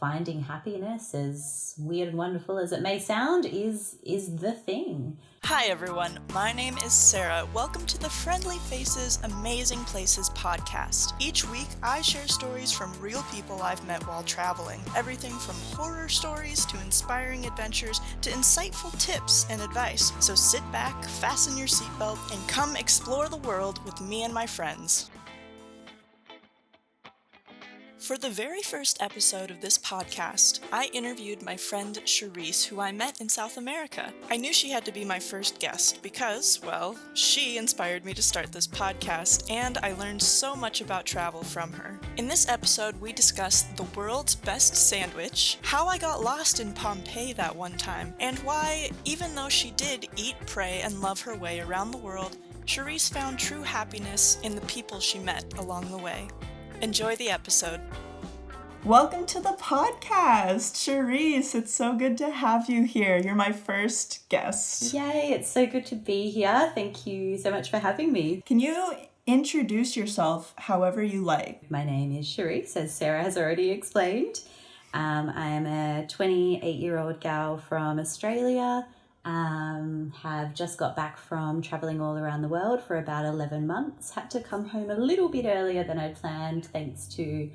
finding happiness, as weird and wonderful as it may sound, is the thing. Hi everyone, my name is Sarah. Welcome to the Friendly Faces Amazing Places podcast. Each week I share stories from real people I've met while traveling. Everything from horror stories to inspiring adventures to insightful tips and advice. So sit back, fasten your seatbelt, and come explore the world with me and my friends. For the very first episode of this podcast, I interviewed my friend Cherisse, who I met in South America. I knew she had to be my first guest because, well, she inspired me to start this podcast, and I learned so much about travel from her. In this episode, we discussed the world's best sandwich, how I got lost in Pompeii that one time, and why, even though she did eat, pray, and love her way around the world, Cherisse found true happiness in the people she met along the way. Enjoy the episode. Welcome to the podcast, Cherisse. It's so good to have you here. You're my first guest. Yay, it's so good to be here. Thank you so much for having me. Can you introduce yourself however you like? My name is Cherisse, as Sarah has already explained. I am a 28-year-old gal from Australia. Have just got back from traveling all around the world for about 11 months. Had to come home a little bit earlier than I'd planned thanks to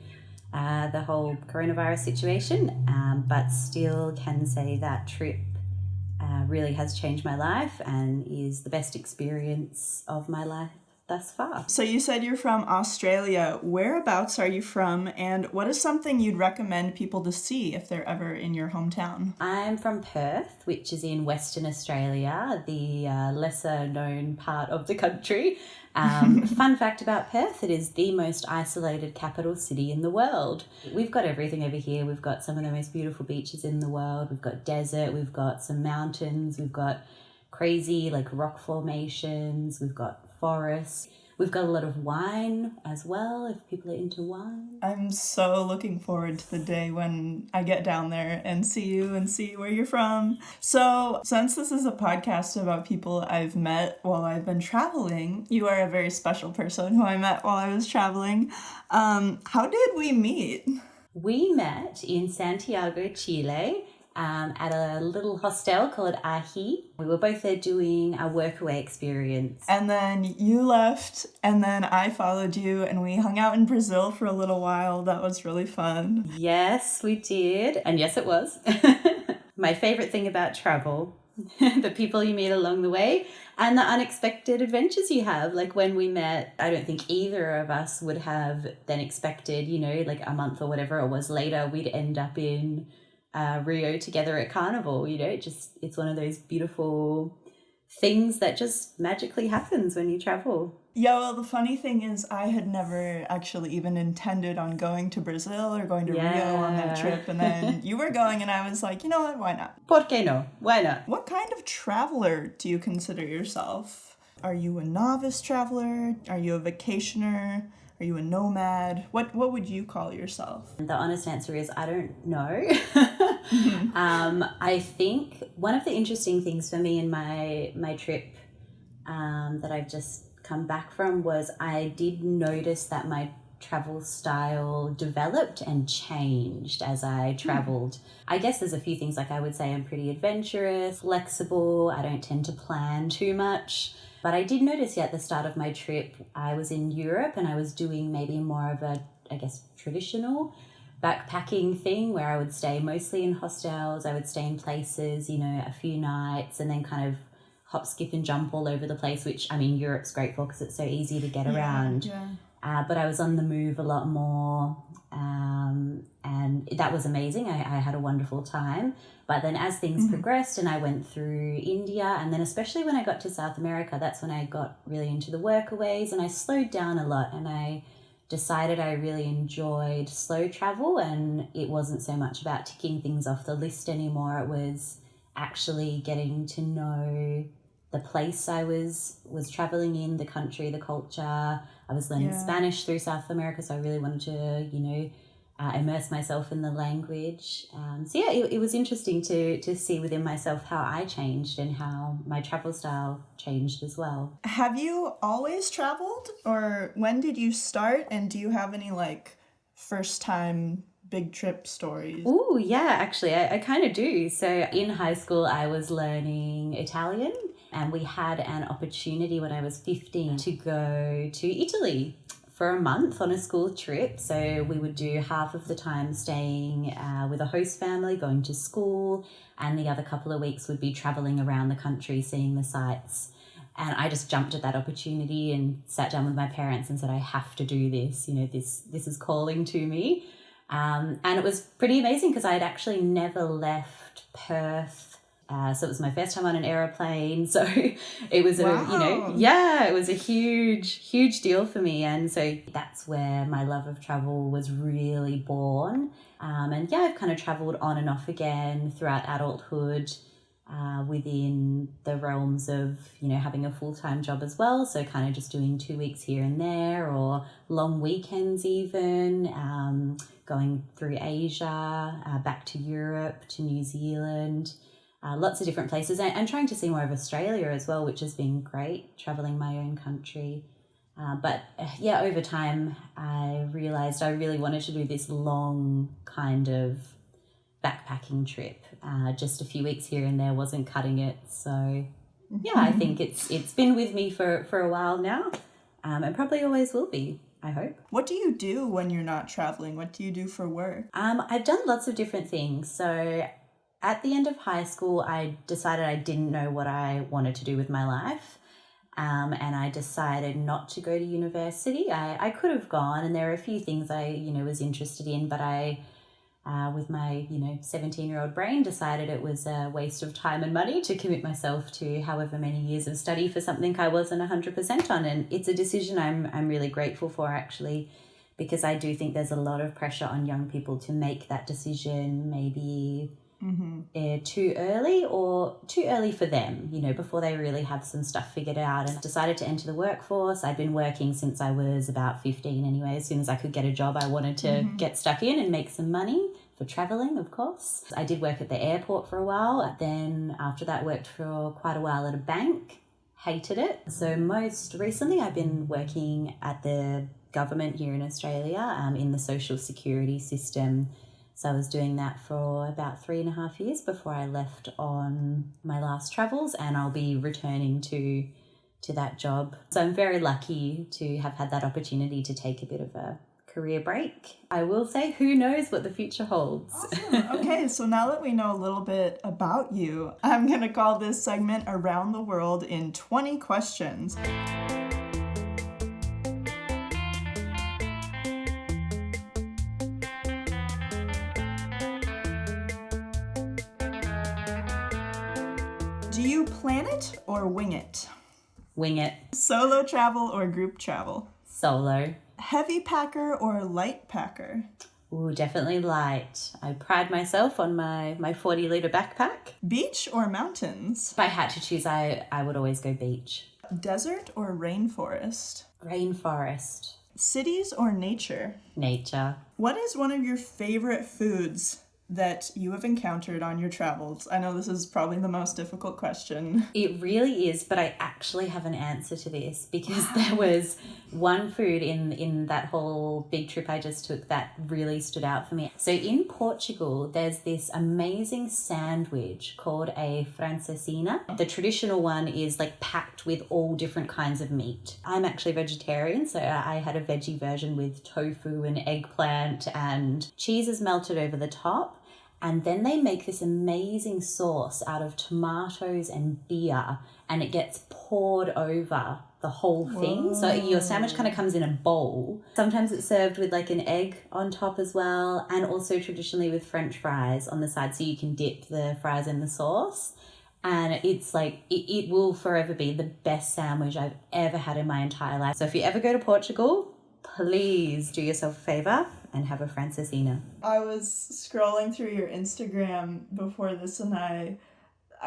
the whole coronavirus situation, but still can say that trip really has changed my life and is the best experience of my life thus far. So you said you're from Australia. Whereabouts are you from, and what is something you'd recommend people to see if they're ever in your hometown? I'm from Perth, which is in Western Australia, the lesser known part of the country. Fun fact about Perth, it is the most isolated capital city in the world. We've got everything over here. We've got some of the most beautiful beaches in the world. We've got desert, we've got some mountains, we've got crazy rock formations, we've got forests. We've got a lot of wine as well, if people are into wine. I'm so looking forward to the day when I get down there and see you and see where you're from. So, since this is a podcast about people I've met while I've been traveling, you are a very special person who I met while I was traveling. How did we meet? We met in Santiago, Chile, at a little hostel called Ahi. We were both there doing a workaway experience. And then you left, and then I followed you, and we hung out in Brazil for a little while. That was really fun. Yes, we did. And yes, it was. My favorite thing about travel, the people you meet along the way and the unexpected adventures you have. Like when we met, I don't think either of us would have then expected, a month or whatever it was later, we'd end up in Rio together at Carnival. It's one of those beautiful things that just magically happens when you travel. Yeah, well, the funny thing is I had never actually even intended on going to Brazil or going to Rio on that trip, and then you were going and I was like, you know what, why not? ¿Por qué no? Why not? What kind of traveler do you consider yourself? Are you a novice traveler? Are you a vacationer? Are you a nomad? What would you call yourself? The honest answer is I don't know. I think one of the interesting things for me in my trip that I've just come back from was I did notice that my travel style developed and changed as I traveled. I guess there's a few things, I would say I'm pretty adventurous, flexible. I don't tend to plan too much. But I did notice at the start of my trip, I was in Europe and I was doing maybe more of a, traditional backpacking thing where I would stay mostly in hostels. I would stay in places, a few nights and then kind of hop, skip and jump all over the place, which, Europe's great for because it's so easy to get around. Yeah. But I was on the move a lot more and that was amazing. I had a wonderful time. But then as things progressed and I went through India and then especially when I got to South America, that's when I got really into the workaways and I slowed down a lot and I decided I really enjoyed slow travel and it wasn't so much about ticking things off the list anymore. It was actually getting to know the place I was traveling in, the country, the culture. I was learning Spanish through South America, so I really wanted to, immerse myself in the language. It was interesting to see within myself how I changed and how my travel style changed as well. Have you always traveled, or when did you start, and do you have any first time big trip stories? Oh, yeah, actually, I kind of do. So in high school, I was learning Italian, and we had an opportunity when I was 15 to go to Italy for a month on a school trip. So we would do half of the time staying with a host family, going to school, and the other couple of weeks would be traveling around the country, seeing the sights. And I just jumped at that opportunity and sat down with my parents and said, I have to do this. You know, this is calling to me. And it was pretty amazing because I had actually never left Perth. So it was my first time on an aeroplane. So it was, Wow. it was a huge, huge deal for me. And so that's where my love of travel was really born. And yeah, I've kind of traveled on and off again throughout adulthood. Within the realms of, having a full-time job as well. So kind of just doing 2 weeks here and there, or long weekends even, going through Asia, back to Europe, to New Zealand, lots of different places, and trying to see more of Australia as well, which has been great, traveling my own country. But over time, I realized I really wanted to do this long kind of backpacking trip. Just a few weeks here and there wasn't cutting it. So yeah, I think it's been with me for a while now, and probably always will be, I hope. What do you do when you're not traveling? What do you do for work? I've done lots of different things. So at the end of high school, I decided I didn't know what I wanted to do with my life. And I decided not to go to university. I could have gone, and there are a few things I, was interested in, but I, with my, 17-year-old brain, decided it was a waste of time and money to commit myself to however many years of study for something I wasn't 100% on. And it's a decision I'm really grateful for, actually, because I do think there's a lot of pressure on young people to make that decision maybe too early, or too early for them, before they really have some stuff figured out. And decided to enter the workforce. I'd been working since I was about 15 anyway. As soon as I could get a job, I wanted to get stuck in and make some money for traveling, of course. I did work at the airport for a while. Then after that, worked for quite a while at a bank. Hated it. So most recently, I've been working at the government here in Australia, in the social security system. So I was doing that for about 3.5 years before I left on my last travels, and I'll be returning to that job. So I'm very lucky to have had that opportunity to take a bit of a career break. I will say, who knows what the future holds. Awesome. Okay, so now that we know a little bit about you, I'm going to call this segment Around the World in 20 Questions. Do you plan it or wing it? Wing it. Solo travel or group travel? Solo. Heavy packer or light packer? Ooh, definitely light. I pride myself on my 40-litre backpack. Beach or mountains? If I had to choose, I would always go beach. Desert or rainforest? Rainforest. Cities or nature? Nature. What is one of your favorite foods that you have encountered on your travels? I know this is probably the most difficult question. It really is, but I actually have an answer to this, because there was one food in that whole big trip I just took that really stood out for me. So in Portugal, there's this amazing sandwich called a francesina. The traditional one is like packed with all different kinds of meat. I'm actually vegetarian, so I had a veggie version with tofu and eggplant, and cheese is melted over the top. And then they make this amazing sauce out of tomatoes and beer, and it gets poured over the whole thing. Whoa. So your sandwich kind of comes in a bowl. Sometimes it's served with like an egg on top as well, and also traditionally with French fries on the side, so you can dip the fries in the sauce. And it's like, it will forever be the best sandwich I've ever had in my entire life. So if you ever go to Portugal, please do yourself a favor and have a francesina. I was scrolling through your Instagram before this, and I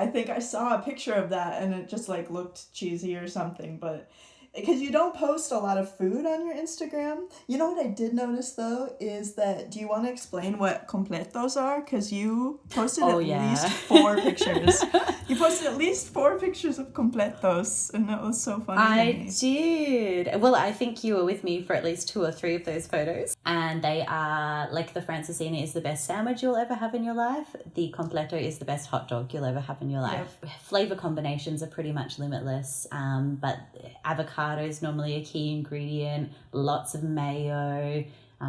think I saw a picture of that, and it just like looked cheesy or something, but because you don't post a lot of food on your Instagram. You know what I did notice though is that, do you want to explain what completos are? Because you posted least 4 pictures. You posted at least 4 pictures of completos, and that was so funny. I did. Well, I think you were with me for at least 2 or 3 of those photos. And they are, like, the Francesinha is the best sandwich you'll ever have in your life. The completo is the best hot dog you'll ever have in your life. Yep. Flavor combinations are pretty much limitless, but avocado is normally a key ingredient. Lots of mayo.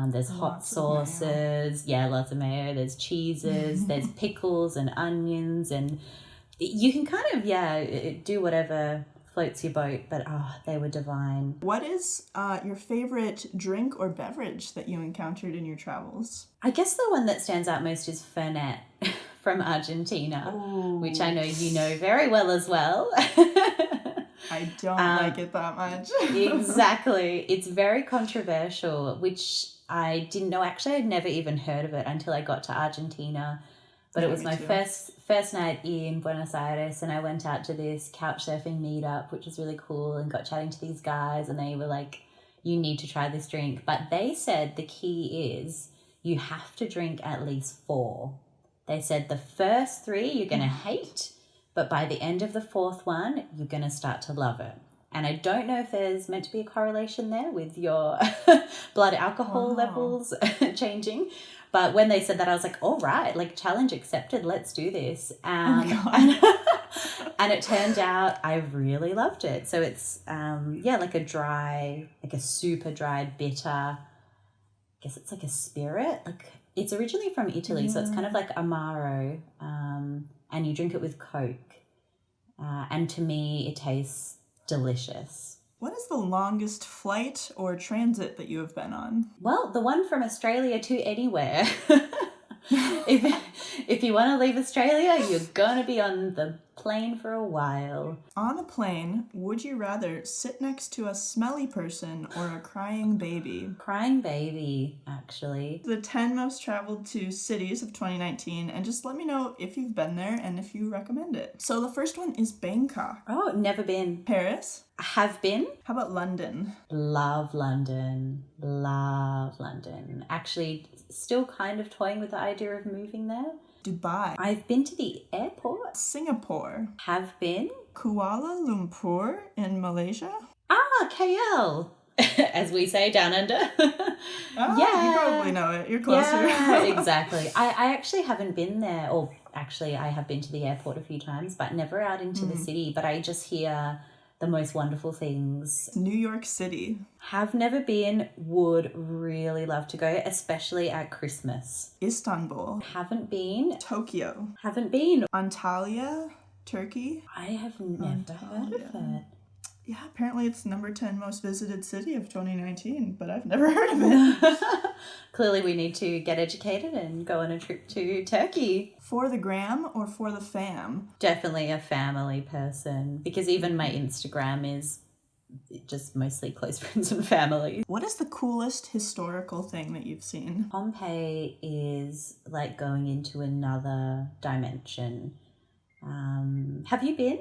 There's hot sauces. Yeah, lots of mayo. There's cheeses. There's pickles and onions. And you can kind of, do whatever floats your boat, but they were divine. What is your favorite drink or beverage that you encountered in your travels? I guess the one that stands out most is Fernet from Argentina, which I know you know very well as well. I don't like it that much. Exactly. It's very controversial, which I didn't know. Actually, I'd never even heard of it until I got to Argentina. But it was my first night in Buenos Aires, and I went out to this couch surfing meetup, which was really cool, and got chatting to these guys, and they were like, you need to try this drink. But they said the key is you have to drink at least 4. They said the first 3 you're going to hate, but by the end of the 4th one, you're going to start to love it. And I don't know if there's meant to be a correlation there with your blood alcohol levels changing. But when they said that, I was like, all right, like, challenge accepted. Let's do this. And it turned out I really loved it. So it's, like a super dry, bitter, I guess it's like a spirit. Like, it's originally from Italy, so it's kind of like Amaro. And you drink it with Coke. And to me, it tastes delicious. What is the longest flight or transit that you have been on? Well, the one from Australia to anywhere. If you want to leave Australia, you're going to be on the plane for a while. On a plane, would you rather sit next to a smelly person or a crying baby? Crying baby, actually. The 10 most traveled to cities of 2019, and just let me know if you've been there and if you recommend it. So the first one is Bangkok. Oh, never been. Paris? Have been. How about London? Love London. Love London. Actually, still kind of toying with the idea of moving there. Dubai. I've been to the airport. Singapore. Have been. Kuala Lumpur in Malaysia. KL. As we say down under. Yeah. You probably know it. You're closer. Yeah, exactly. I actually haven't been there. Or actually, I have been to the airport a few times, but never out into the city. But I just hear the most wonderful things. New York City. Have never been, would really love to go, especially at Christmas. Istanbul. Haven't been. Tokyo. Haven't been. Antalya, Turkey. I have never heard of it. Yeah, apparently it's number 10 most visited city of 2019, but I've never heard of it. Clearly we need to get educated and go on a trip to Turkey. For the gram or for the fam? Definitely a family person, because even my Instagram is just mostly close friends and family. What is the coolest historical thing that you've seen? Pompeii is like going into another dimension. Have you been?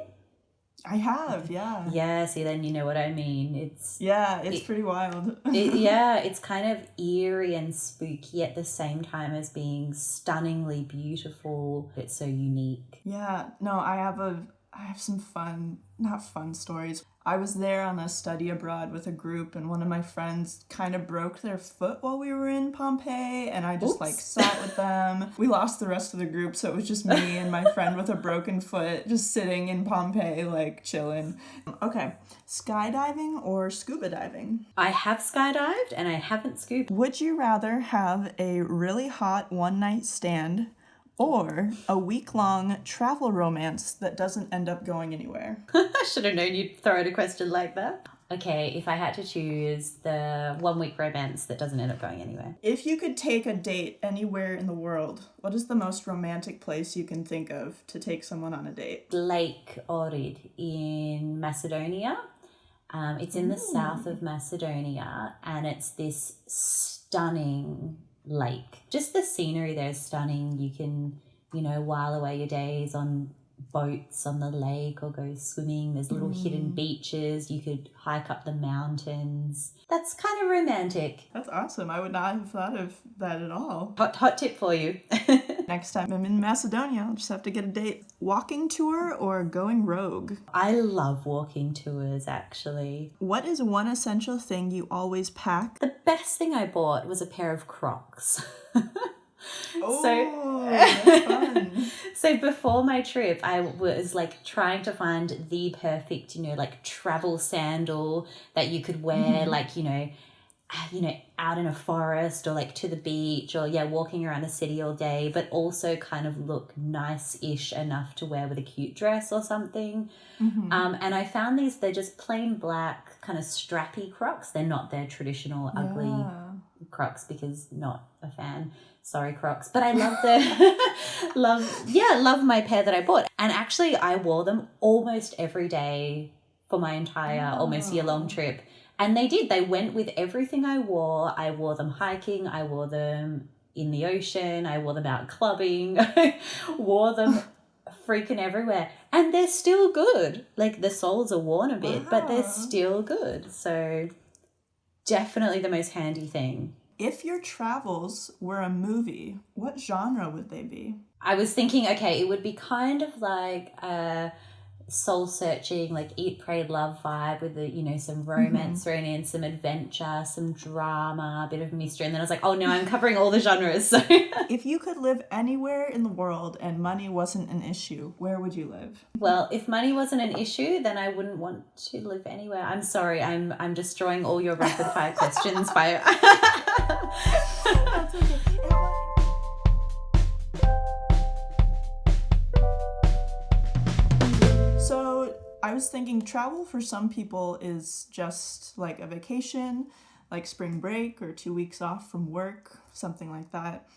I have, yeah. Yeah, see, then you know what I mean. It's pretty wild. It's kind of eerie and spooky at the same time as being stunningly beautiful. It's so unique. Yeah, no, I have some not fun stories. I was there on a study abroad with a group, and one of my friends kind of broke their foot while we were in Pompeii, and I just sat with them. We lost the rest of the group, so it was just me and my friend with a broken foot just sitting in Pompeii, chilling. Okay, skydiving or scuba diving? I have skydived and I haven't scuba. Would you rather have a really hot one-night stand or a week-long travel romance that doesn't end up going anywhere? I should have known you'd throw out a question like that. Okay, if I had to choose the 1 week romance that doesn't end up going anywhere. If you could take a date anywhere in the world, what is the most romantic place you can think of to take someone on a date? Lake Ohrid in Macedonia. It's in the south of Macedonia, and it's this stunning lake. Just the scenery there is stunning. You can, while away your days on boats on the lake or go swimming. There's little hidden beaches. You could hike up the mountains. That's kind of romantic. That's awesome. I would not have thought of that at all. Hot tip for you. Next time I'm in Macedonia, I'll just have to get a date. Walking tour or going rogue? I love walking tours, actually. What is one essential thing you always pack? The best thing I bought was a pair of Crocs. Oh, that's fun. So before my trip, I was like trying to find the perfect, like travel sandal that you could wear, like, out in a forest or like to the beach or walking around a city all day, but also kind of look nice-ish enough to wear with a cute dress or something. And I found they're just plain black kind of strappy Crocs. They're not their traditional ugly Crocs, because not a fan. Sorry, Crocs. But I love my pair that I bought. And actually I wore them almost every day for my entire almost year-long trip. And they went with everything I wore. I wore them hiking. I wore them in the ocean. I wore them out clubbing. I wore them freaking everywhere. And they're still good. Like, the soles are worn a bit, but they're still good. So definitely the most handy thing. If your travels were a movie, what genre would they be? I was thinking, okay, it would be kind of like a soul-searching, like Eat, Pray, Love vibe with some romance thrown in, some adventure, some drama, a bit of mystery. And then I was like, oh no, I'm covering all the genres. So if you could live anywhere in the world and money wasn't an issue, where would you live? Well, if money wasn't an issue, then I wouldn't want to live anywhere. I'm sorry, I'm destroying all your rapid fire questions by That's okay. So I was thinking travel for some people is just like a vacation, like spring break or 2 weeks off from work, something like that.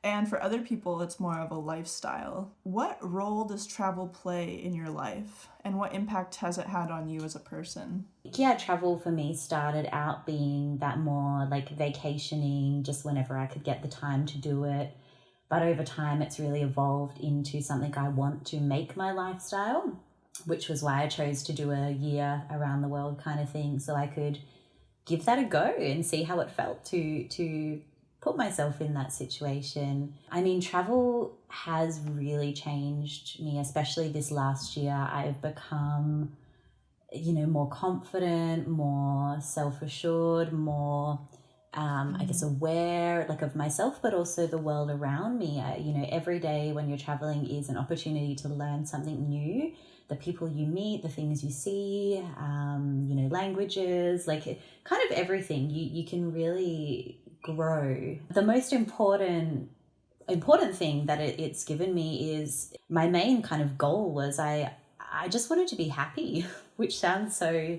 And for other people, it's more of a lifestyle. What role does travel play in your life? And what impact has it had on you as a person? Yeah, travel for me started out being that more like vacationing, just whenever I could get the time to do it. But over time, it's really evolved into something I want to make my lifestyle, which was why I chose to do a year around the world kind of thing, so I could give that a go and see how it felt to put myself in that situation. I mean, travel has really changed me, especially this last year. I've become, more confident, more self-assured, more, I guess, aware, like, of myself, but also the world around me. Every day when you're traveling is an opportunity to learn something new. The people you meet, the things you see, languages, like kind of everything. You can really grow. The most important thing that it's given me is my main kind of goal was I just wanted to be happy, which sounds so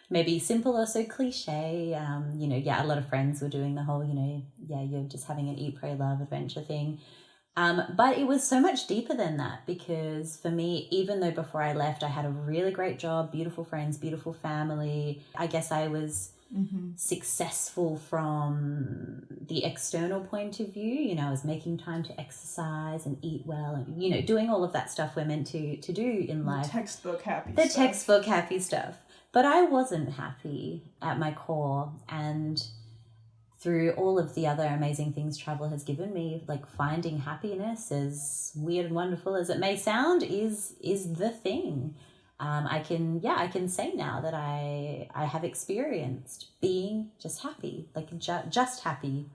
maybe simple or so cliche. A lot of friends were doing the whole, you're just having an eat, pray, love adventure thing. But it was so much deeper than that, because for me, even though before I left, I had a really great job, beautiful friends, beautiful family, I guess I was successful from the external point of view. I was making time to exercise and eat well and, doing all of that stuff we're meant to do in life. Textbook happy The stuff. textbook happy stuff. But I wasn't happy at my core, and through all of the other amazing things travel has given me, like finding happiness, as weird and wonderful as it may sound, is the thing. I can say now that I have experienced being just happy, like just happy,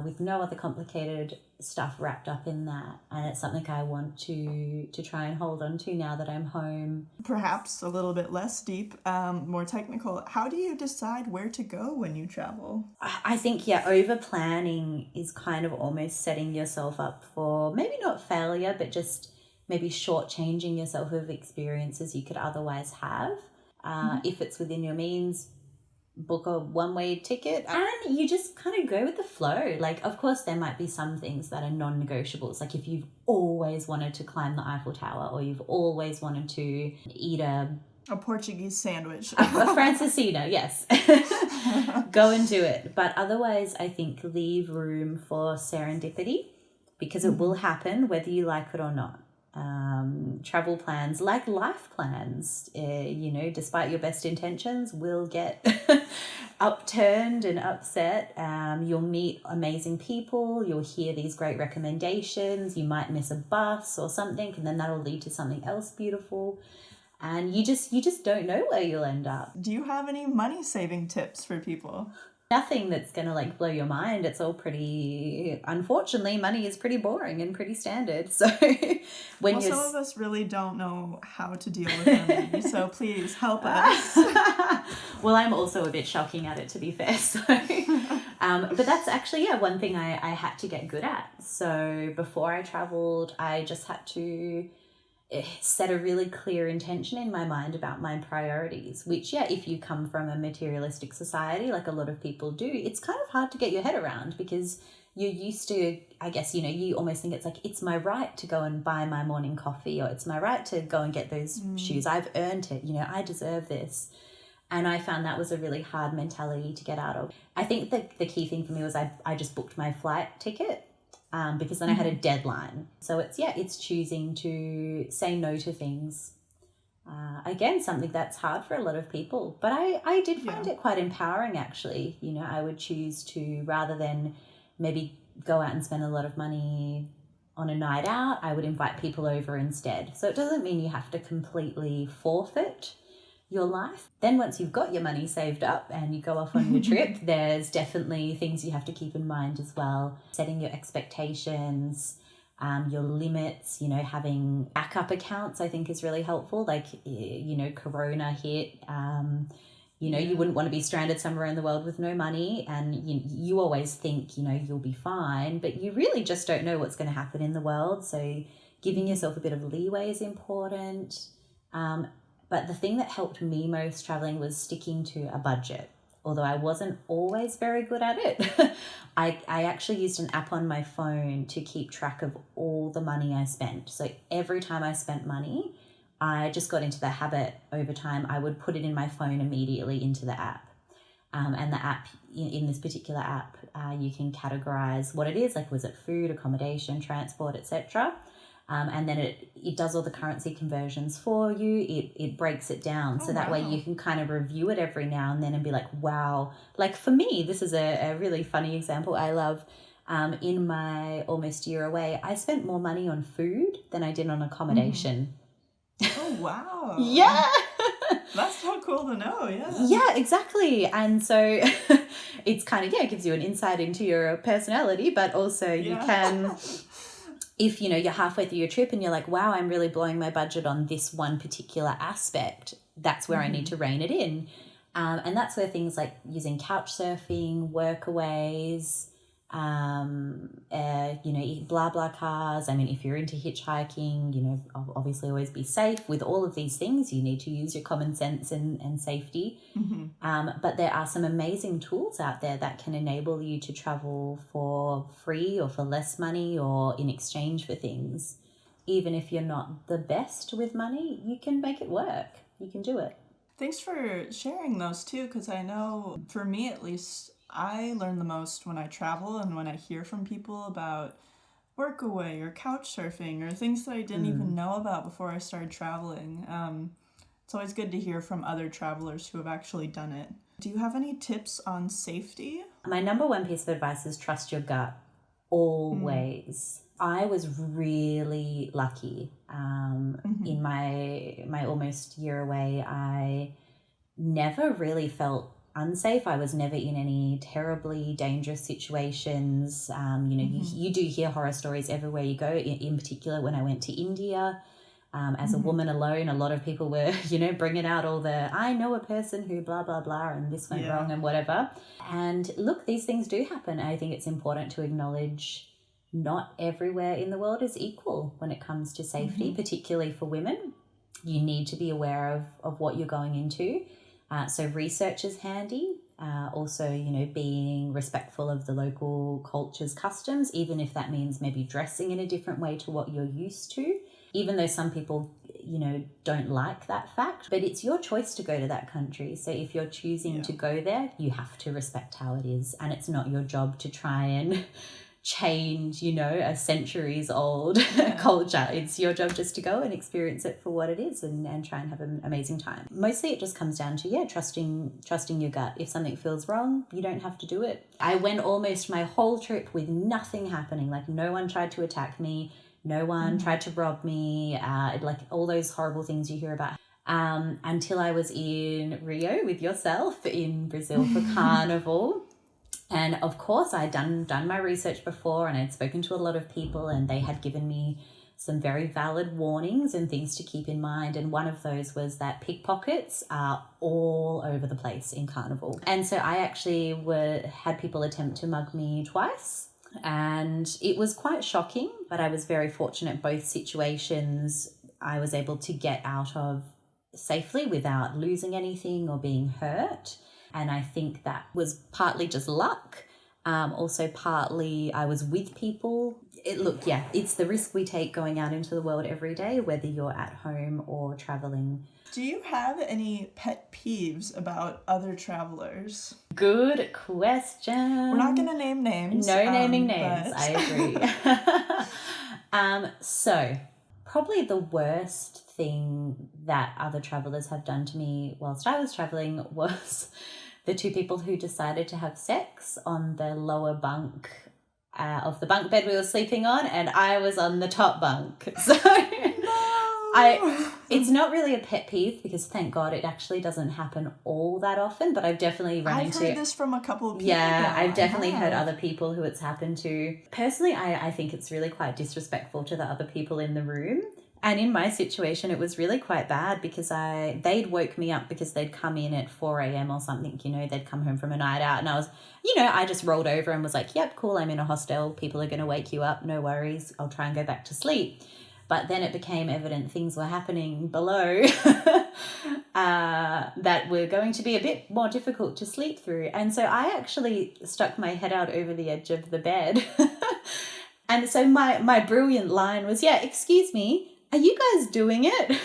with no other complicated stuff wrapped up in that. And it's something I want to try and hold on to now that I'm home. Perhaps a little bit less deep, more technical. How do you decide where to go when you travel? I think, over planning is kind of almost setting yourself up for maybe not failure, but just maybe shortchanging yourself of experiences you could otherwise have. If it's within your means, book a one-way ticket, and you just kind of go with the flow. Like, of course, there might be some things that are non-negotiables. Like if you've always wanted to climb the Eiffel Tower, or you've always wanted to eat a Portuguese sandwich. a Francesinha, yes. Go and do it. But otherwise, I think leave room for serendipity, because it will happen whether you like it or not. Travel plans, like life plans, despite your best intentions, will get upturned and upset. You'll meet amazing people. You'll hear these great recommendations. You might miss a bus or something, and then that'll lead to something else beautiful. And you just don't know where you'll end up. Do you have any money saving tips for people? Nothing that's going to blow your mind. It's all unfortunately, money is pretty boring and pretty standard. So some of us really don't know how to deal with money, so please help us. Well, I'm also a bit shocking at it, to be fair. So, but that's actually, one thing I had to get good at. So before I traveled, I just had to set a really clear intention in my mind about my priorities, which, if you come from a materialistic society, like a lot of people do, it's kind of hard to get your head around because you're used to, I guess, you almost think it's my right to go and buy my morning coffee, or it's my right to go and get those shoes. I've earned it, I deserve this. And I found that was a really hard mentality to get out of. I think the key thing for me was I just booked my flight ticket. Because then I had a deadline. So it's choosing to say no to things. Again, something that's hard for a lot of people. But I did find it quite empowering, actually. I would choose to, rather than maybe go out and spend a lot of money on a night out, I would invite people over instead. So it doesn't mean you have to completely forfeit your life. Then once you've got your money saved up and you go off on your trip, there's definitely things you have to keep in mind as well. Setting your expectations, your limits, having backup accounts, I think is really helpful. Corona hit, you wouldn't want to be stranded somewhere in the world with no money, and you always think, you'll be fine, but you really just don't know what's going to happen in the world. So giving yourself a bit of leeway is important. But the thing that helped me most traveling was sticking to a budget. Although I wasn't always very good at it, I actually used an app on my phone to keep track of all the money I spent. So every time I spent money, I just got into the habit over time. I would put it in my phone immediately into the app. And the app, in this particular app, you can categorize what it is, was it food, accommodation, transport, etc. And then it does all the currency conversions for you. It breaks it down. So that way you can kind of review it every now and then and be like, wow. For me, this is a really funny example I love. In my almost year away, I spent more money on food than I did on accommodation. Oh, wow. Yeah. That's so cool to know, Yeah, exactly. And so it's kind of, it gives you an insight into your personality, but also you can... If, you're halfway through your trip and you're like, wow, I'm really blowing my budget on this one particular aspect, that's where I need to rein it in. And that's where things like using couch surfing, workaways, blah, blah cars. I mean, if you're into hitchhiking, obviously always be safe. With all of these things, you need to use your common sense and safety. But there are some amazing tools out there that can enable you to travel for free or for less money or in exchange for things. Even if you're not the best with money, you can make it work. You can do it. Thanks for sharing those too, because I know, for me at least, I learn the most when I travel and when I hear from people about workaway or couch surfing or things that I didn't even know about before I started traveling. It's always good to hear from other travelers who have actually done it. Do you have any tips on safety? My number one piece of advice is trust your gut always. I was really lucky. In my almost year away, I never really felt unsafe. I was never in any terribly dangerous situations. You do hear horror stories everywhere you go. In particular, when I went to India, as a woman alone, a lot of people were, bringing out all the, I know a person who blah, blah, blah, and this went wrong and whatever. And look, these things do happen. I think it's important to acknowledge not everywhere in the world is equal when it comes to safety, particularly for women. You need to be aware of what you're going into. So research is handy. Also, being respectful of the local culture's customs, even if that means maybe dressing in a different way to what you're used to, even though some people, don't like that fact. But it's your choice to go to that country. So if you're choosing to go there, you have to respect how it is. And it's not your job to try and change, a centuries old culture. It's your job just to go and experience it for what it is and try and have an amazing time. Mostly it just comes down to, trusting your gut. If something feels wrong, you don't have to do it. I went almost my whole trip with nothing happening. Like no one tried to attack me. No one tried to rob me. Like all those horrible things you hear about. Until I was in Rio with yourself in Brazil for Carnival. And of course, I'd done my research before and I'd spoken to a lot of people and they had given me some very valid warnings and things to keep in mind. And one of those was that pickpockets are all over the place in Carnival. And so I actually had people attempt to mug me twice. And it was quite shocking, but I was very fortunate. Both situations I was able to get out of safely without losing anything or being hurt. And I think that was partly just luck. Also partly I was with people. It's the risk we take going out into the world every day, whether you're at home or traveling. Do you have any pet peeves about other travelers? Good question. We're not going to name names. No naming names. But... I agree. So probably the worst thing that other travelers have done to me whilst I was traveling was the two people who decided to have sex on the lower bunk of the bunk bed we were sleeping on, and I was on the top bunk. So it's not really a pet peeve because thank God it actually doesn't happen all that often, but I've definitely I've heard this from a couple of people. Yeah, I've definitely heard other people who it's happened to. Personally, I think it's really quite disrespectful to the other people in the room. And in my situation, it was really quite bad because they'd woke me up because they'd come in at 4 a.m. or something, they'd come home from a night out. And I was, I just rolled over and was like, yep, cool, I'm in a hostel. People are going to wake you up. No worries. I'll try and go back to sleep. But then it became evident things were happening below that were going to be a bit more difficult to sleep through. And so I actually stuck my head out over the edge of the bed. And so my brilliant line was, excuse me, are you guys doing it?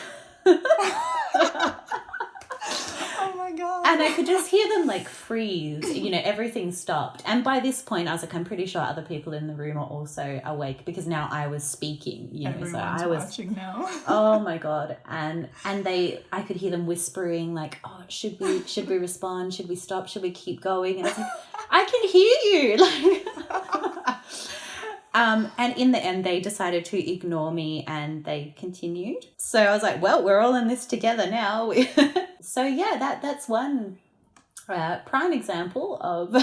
Oh my God. And I could just hear them like freeze, everything stopped. And by this point I was like, I'm pretty sure other people in the room are also awake because now I was speaking, Everyone's so I was watching now. Oh my God. And I could hear them whispering like, oh, should we respond? Should we stop? Should we keep going? And I was like, I can hear you. And in the end, they decided to ignore me and they continued. So I was like, well, we're all in this together now. So yeah, that's one prime example of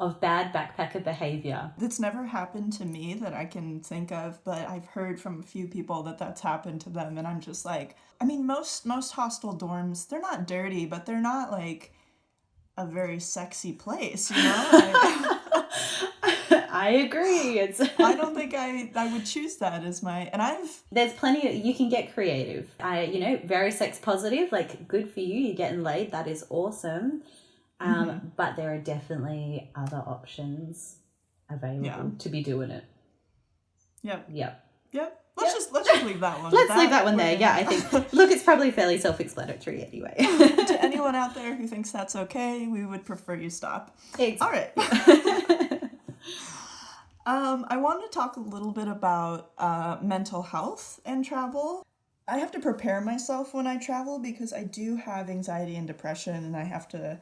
of bad backpacker behavior. It's never happened to me that I can think of, but I've heard from a few people that that's happened to them. And I'm just like, most hostel dorms, they're not dirty, but they're not like a very sexy place, I agree. I don't think I would choose that as my, there's plenty you can get creative. Very sex positive, like good for you. You're getting laid. That is awesome. But there are definitely other options available to be doing it. Yep. Let's just leave that one. Let's leave that one there. Yeah, I think. Look, it's probably fairly self-explanatory anyway. To anyone out there who thinks that's okay, we would prefer you stop. Exactly. All right. I want to talk a little bit about mental health and travel. I have to prepare myself when I travel because I do have anxiety and depression, and I have to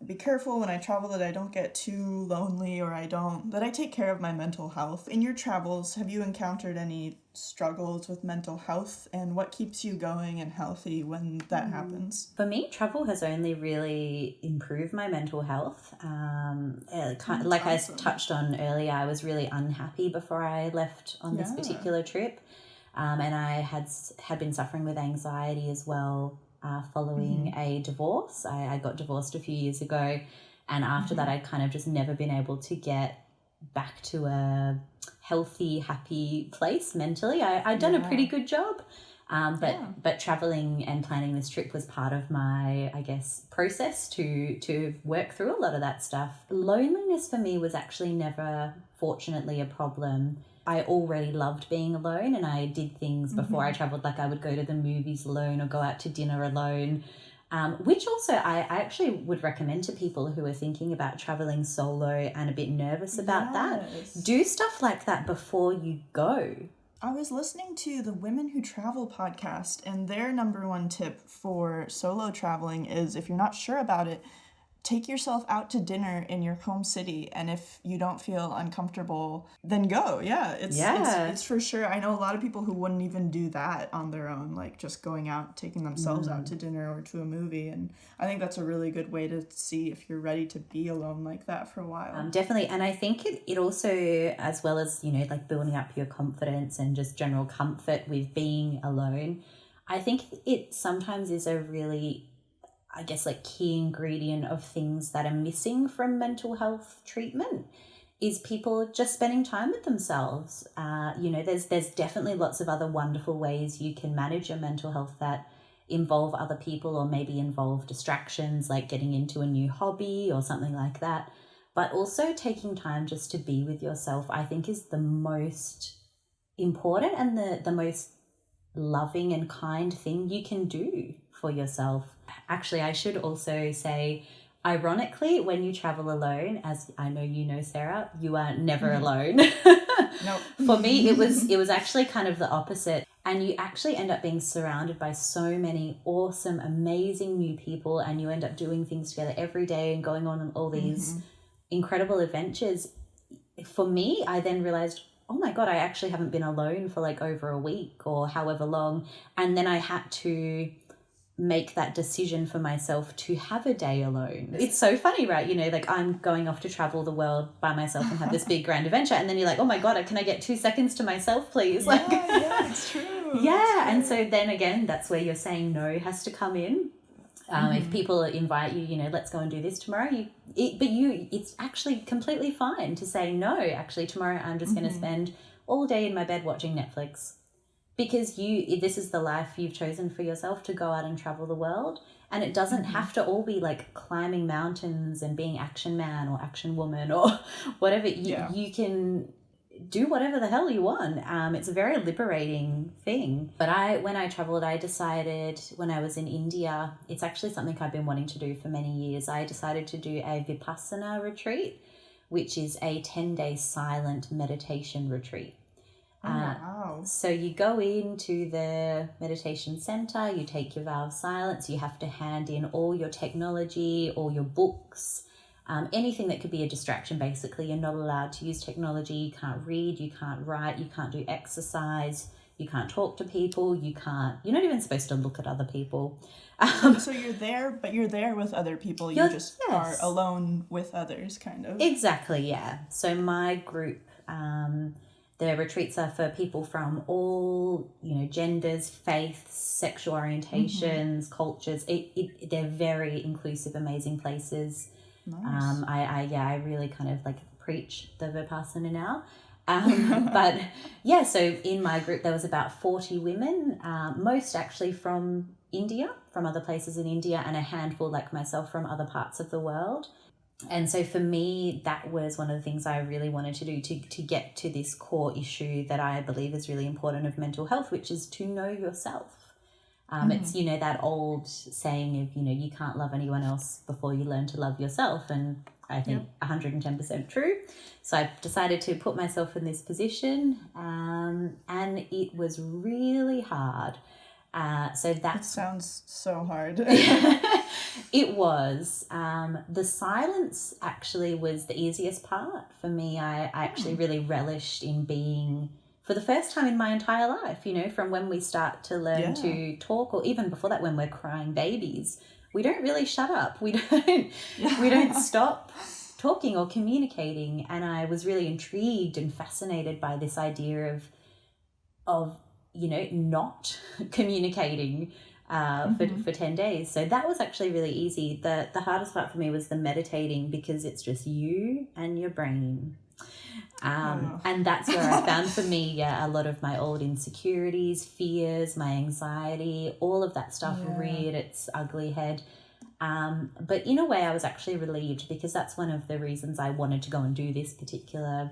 be careful when I travel that I don't get too lonely or that I take care of my mental health. In your travels, have you encountered any struggles with mental health, and what keeps you going and healthy when that happens? For me, travel has only really improved my mental health. Like awesome. I touched on earlier, I was really unhappy before I left on this particular trip. And I had been suffering with anxiety as well following a divorce. I got divorced a few years ago, and after that I'd kind of just never been able to get back to a healthy, happy place mentally. I'd done a pretty good job, but traveling and planning this trip was part of my, I guess, process to work through a lot of that stuff. Loneliness for me was actually never, fortunately, a problem. I already loved being alone, and I did things before I traveled, like I would go to the movies alone or go out to dinner alone. which also I actually would recommend to people who are thinking about traveling solo and a bit nervous about that. Do stuff like that before you go. I was listening to the Women Who Travel podcast, and their number one tip for solo traveling is, if you're not sure about it, take yourself out to dinner in your home city, and if you don't feel uncomfortable, then go. It's for sure. I know a lot of people who wouldn't even do that on their own, like just going out, taking themselves out to dinner or to a movie, and I think that's a really good way to see if you're ready to be alone like that for a while. Definitely. And I think it also, as well as, you know, like building up your confidence and just general comfort with being alone, I think it sometimes is a really, I guess, like key ingredient of things that are missing from mental health treatment is people just spending time with themselves. You know, there's definitely lots of other wonderful ways you can manage your mental health that involve other people or maybe involve distractions like getting into a new hobby or something like that. But also taking time just to be with yourself, I think, is the most important and the most loving and kind thing you can do for yourself. Actually, I should also say, ironically, when you travel alone, as I know you know, Sarah, you are never alone. Nope. For me, it was actually kind of the opposite. And you actually end up being surrounded by so many awesome, amazing new people, and you end up doing things together every day and going on all these incredible adventures. For me, I then realized, oh my God, I actually haven't been alone for like over a week or however long. And then I had to make that decision for myself to have a day alone. It's so funny, right? You know, like I'm going off to travel the world by myself and have this big grand adventure, and then you're like, oh my God, can I get 2 seconds to myself, please? It's true. And so then again, that's where you're saying no has to come in. If people invite you, you know, let's go and do this tomorrow, it's actually completely fine to say no. Actually, tomorrow I'm just going to spend all day in my bed watching Netflix. Because this is the life you've chosen for yourself, to go out and travel the world. And it doesn't have to all be like climbing mountains and being action man or action woman or whatever. You can do whatever the hell you want. It's a very liberating thing. But when I traveled, I decided when I was in India, it's actually something I've been wanting to do for many years. I decided to do a Vipassana retreat, which is a 10-day silent meditation retreat. Wow. So you go into the meditation center, you take your vow of silence, you have to hand in all your technology, all your books, anything that could be a distraction. Basically, you're not allowed to use technology, you can't read, you can't write, you can't do exercise, you can't talk to people, you're not even supposed to look at other people. So you're there, but you're there with other people, you just are alone with others, kind of. Exactly, yeah. So my group, the retreats are for people from all, you know, genders, faiths, sexual orientations, cultures. They're very inclusive, amazing places. Nice. I really kind of like preach the Vipassana now. But yeah, so in my group there was about 40 women, most actually from India, from other places in India, and a handful like myself from other parts of the world. And so for me, that was one of the things I really wanted to do to get to this core issue that I believe is really important of mental health, which is to know yourself. It's, you know, that old saying of, you know, you can't love anyone else before you learn to love yourself. And I think 110% true. So I decided to put myself in this position, and it was really hard. That sounds so hard. It was. The silence actually was the easiest part for me. I actually really relished in being, for the first time in my entire life, you know, from when we start to learn to talk, or even before that when we're crying babies, we don't really shut up. We don't stop talking or communicating. And I was really intrigued and fascinated by this idea of you know, not communicating for 10 days. So that was actually really easy. The hardest part for me was the meditating, because it's just you and your brain. And that's where I found for me, a lot of my old insecurities, fears, my anxiety, all of that stuff reared its ugly head. But in a way I was actually relieved, because that's one of the reasons I wanted to go and do this particular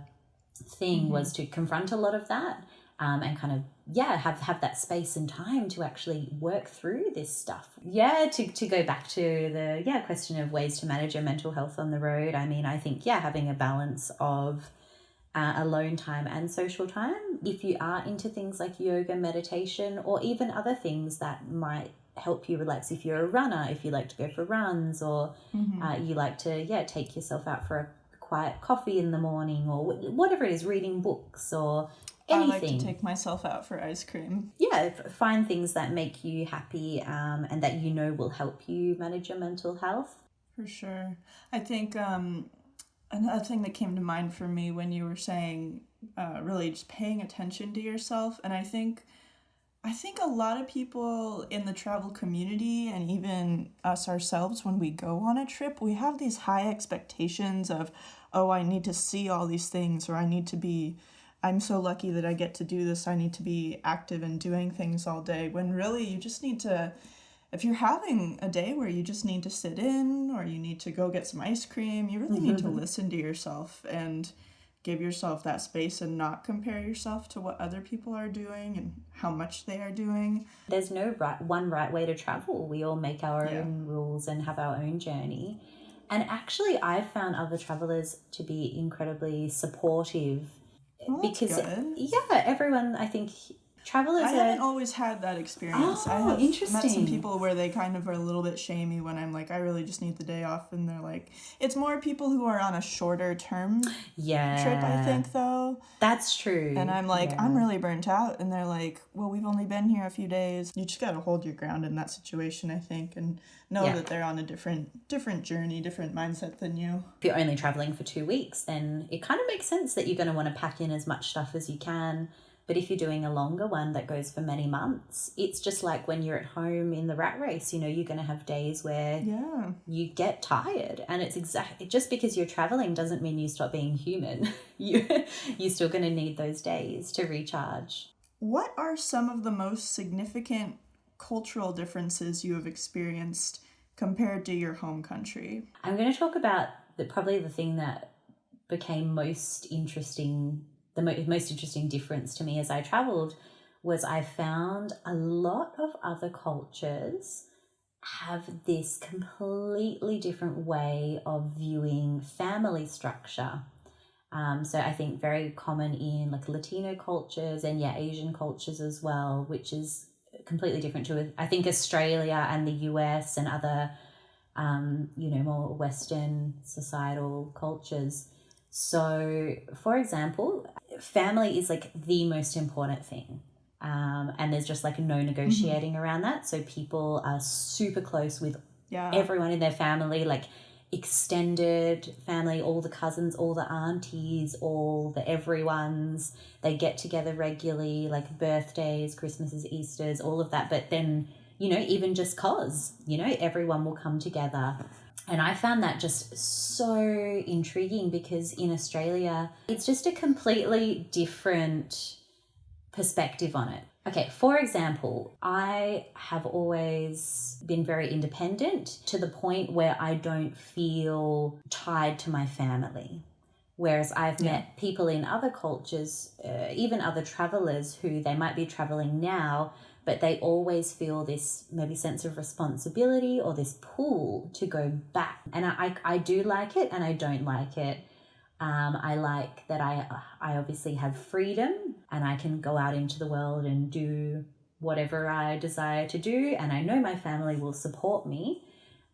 thing, was to confront a lot of that and kind of, have that space and time to actually work through this stuff. To go back to the question of ways to manage your mental health on the road, I mean, I think, having a balance of alone time and social time. If you are into things like yoga, meditation, or even other things that might help you relax, if you're a runner, if you like to go for runs, or you like to take yourself out for a quiet coffee in the morning, or whatever it is, reading books or anything. I like to take myself out for ice cream. Find things that make you happy, and that will help you manage your mental health. For sure. I think another thing that came to mind for me when you were saying really just paying attention to yourself, and I think a lot of people in the travel community, and even us ourselves, when we go on a trip, we have these high expectations of, oh, I need to see all these things, or I'm so lucky that I get to do this, I need to be active and doing things all day, when really you just need to, if you're having a day where you just need to sit in, or you need to go get some ice cream, you really need to listen to yourself and give yourself that space and not compare yourself to what other people are doing and how much they are doing. There's no one right way to travel. We all make our own rules and have our own journey. And actually, I've found other travelers to be incredibly supportive. Well, that's because good. Everyone, I think, travelers I haven't always had that experience. I have interesting. met some people where they kind of are a little bit shamey when I'm like, I really just need the day off, and they're like, it's more people who are on a shorter term trip, I think, though. That's true. And I'm like, I'm really burnt out, and they're like, well, we've only been here a few days. You just got to hold your ground in that situation, I think, and know that they're on a different journey, different mindset than you. If you're only traveling for 2 weeks, then it kind of makes sense that you're going to want to pack in as much stuff as you can. But if you're doing a longer one that goes for many months, it's just like when you're at home in the rat race, you're going to have days where you get tired. And it's just because you're traveling doesn't mean you stop being human. You're still going to need those days to recharge. What are some of the most significant cultural differences you have experienced compared to your home country? I'm going to talk about probably the thing that became most interesting. The most interesting difference to me as I traveled was I found a lot of other cultures have this completely different way of viewing family structure. So I think very common in like Latino cultures and Asian cultures as well, which is completely different to, I think, Australia and the US and other, more Western societal cultures. So, for example, family is like the most important thing. And there's just like no negotiating around that. So people are super close with everyone in their family, like extended family, all the cousins, all the aunties, all the everyone's. They get together regularly, like birthdays, Christmases, Easters, all of that. But then, even just cause, everyone will come together. And I found that just so intriguing because in Australia, it's just a completely different perspective on it. Okay, for example, I have always been very independent to the point where I don't feel tied to my family. Whereas I've met people in other cultures, even other travelers who they might be traveling now, but they always feel this maybe sense of responsibility or this pull to go back. And I do like it and I don't like it. I like that I obviously have freedom and I can go out into the world and do whatever I desire to do. And I know my family will support me.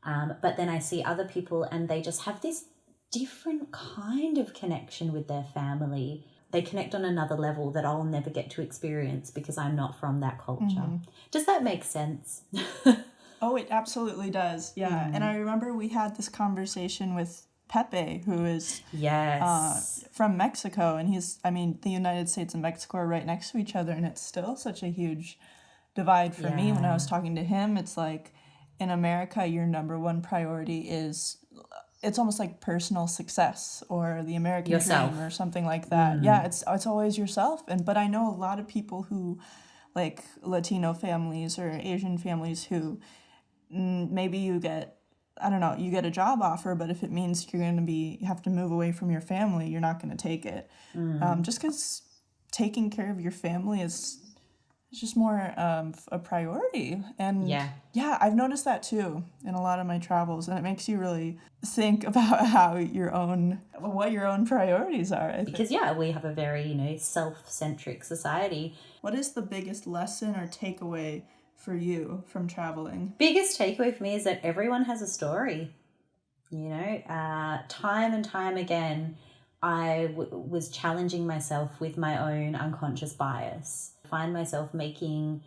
But then I see other people and they just have this different kind of connection with their family. They connect on another level that I'll never get to experience because I'm not from that culture. Does that make sense? Oh, it absolutely does. Yeah. And I remember we had this conversation with Pepe, who is from Mexico. And the United States and Mexico are right next to each other. And it's still such a huge divide for me. When I was talking to him, it's like in America, your number one priority is... it's almost like personal success or the American dream or something like that. Yeah, it's always yourself. But I know a lot of people who, like Latino families or Asian families who maybe you get a job offer, but if it means you have to move away from your family, you're not going to take it. Just because taking care of your family is just more a priority. And yeah, I've noticed that too in a lot of my travels, and it makes you really think about what your own priorities are, I think. Because we have a very self-centric society. What is the biggest lesson or takeaway for you from traveling? Biggest takeaway for me is that everyone has a story. Time and time again, I was challenging myself with my own unconscious bias. I find myself making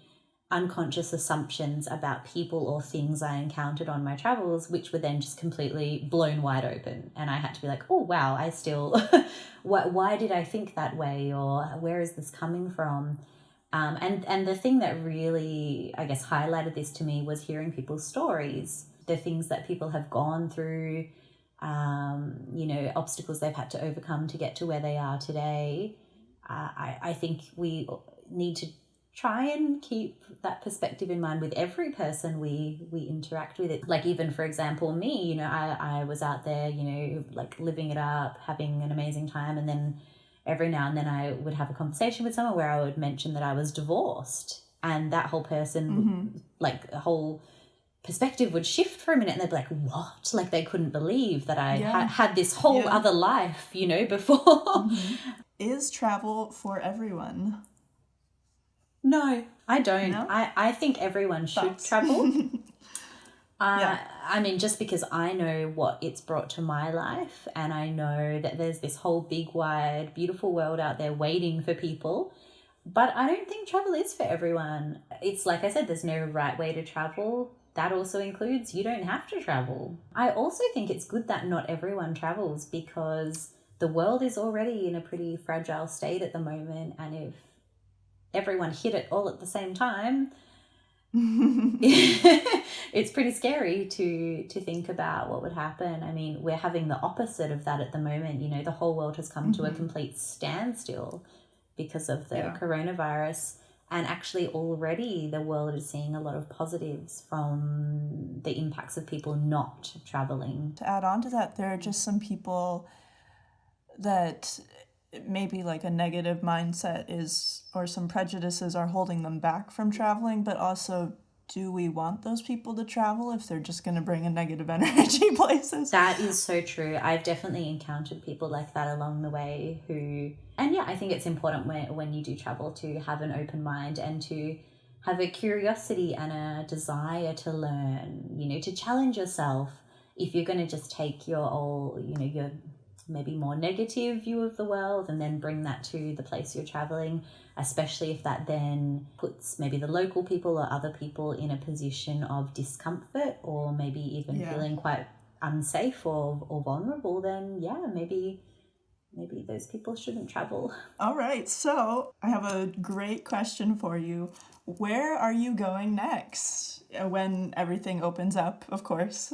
unconscious assumptions about people or things I encountered on my travels, which were then just completely blown wide open. And I had to be like, oh, wow, I still, why did I think that way? Or where is this coming from? And the thing that really, I guess, highlighted this to me was hearing people's stories, the things that people have gone through, obstacles they've had to overcome to get to where they are today. I think we need to try and keep that perspective in mind with every person we interact with. It. Like even, for example, me, I was out there, like living it up, having an amazing time. And then every now and then I would have a conversation with someone where I would mention that I was divorced. And that whole person, like the whole perspective would shift for a minute and they'd be like, what? Like they couldn't believe that I had this whole other life, before. Is travel for everyone? No, I don't. No? I think everyone should travel. I mean, just because I know what it's brought to my life and I know that there's this whole big, wide, beautiful world out there waiting for people. But I don't think travel is for everyone. It's like I said, there's no right way to travel. That also includes you don't have to travel. I also think it's good that not everyone travels because the world is already in a pretty fragile state at the moment. And if everyone hit it all at the same time, it's pretty scary to think about what would happen. I mean, we're having the opposite of that at the moment. The whole world has come to a complete standstill because of the coronavirus. And actually already the world is seeing a lot of positives from the impacts of people not traveling. To add on to that, there are just some people that maybe like a negative mindset is, or some prejudices are holding them back from traveling, but also, do we want those people to travel if they're just going to bring a negative energy places? That is so true. I've definitely encountered people like that along the way who, and I think it's important when you do travel to have an open mind and to have a curiosity and a desire to learn, to challenge yourself. If you're going to just take your maybe more negative view of the world and then bring that to the place you're traveling, especially if that then puts maybe the local people or other people in a position of discomfort or maybe even feeling quite unsafe or vulnerable, then maybe those people shouldn't travel. All right, so I have a great question for you. Where are you going next? When everything opens up, of course.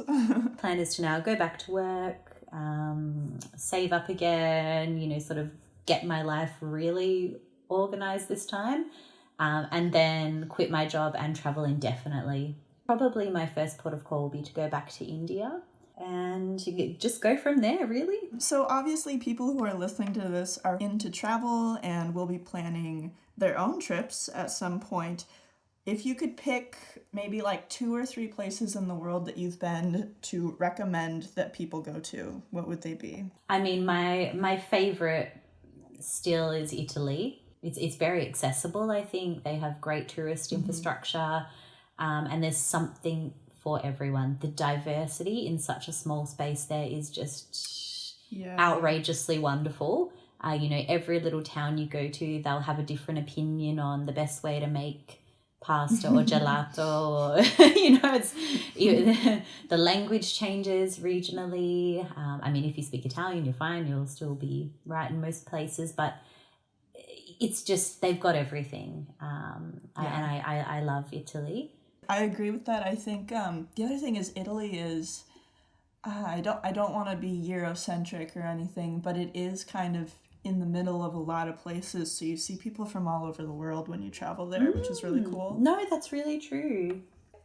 Plan is to now go back to work, save up again, sort of get my life really organized this time, and then quit my job and travel indefinitely. Probably my first port of call will be to go back to India and just go from there, really. So obviously people who are listening to this are into travel and will be planning their own trips at some point. If you could pick maybe like 2 or 3 places in the world that you've been to recommend that people go to, what would they be? I mean, my favorite still is Italy. It's very accessible, I think. They have great tourist infrastructure, and there's something for everyone. The diversity in such a small space there is just outrageously wonderful. Every little town you go to, they'll have a different opinion on the best way to make pasta or gelato, the language changes regionally. I mean, if you speak Italian, you're fine. You'll still be right in most places, but it's just, they've got everything. And I love Italy. I agree with that. I think the other thing is Italy is, I don't want to be Eurocentric or anything, but it is kind of in the middle of a lot of places, so you see people from all over the world when you travel there, which is really cool. No, that's really true.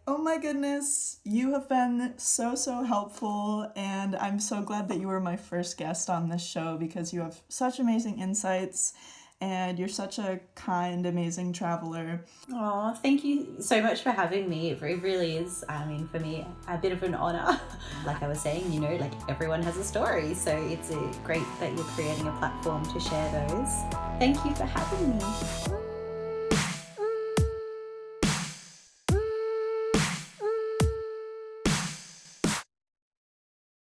Oh my goodness, you have been so helpful, and I'm so glad that you were my first guest on this show because you have such amazing insights, and you're such a kind, amazing traveler. Oh, thank you so much for having me. It really is, I mean, for me, a bit of an honor. Like I was saying, you know, like everyone has a story, so it's great that you're creating a platform to share those. Thank you for having me.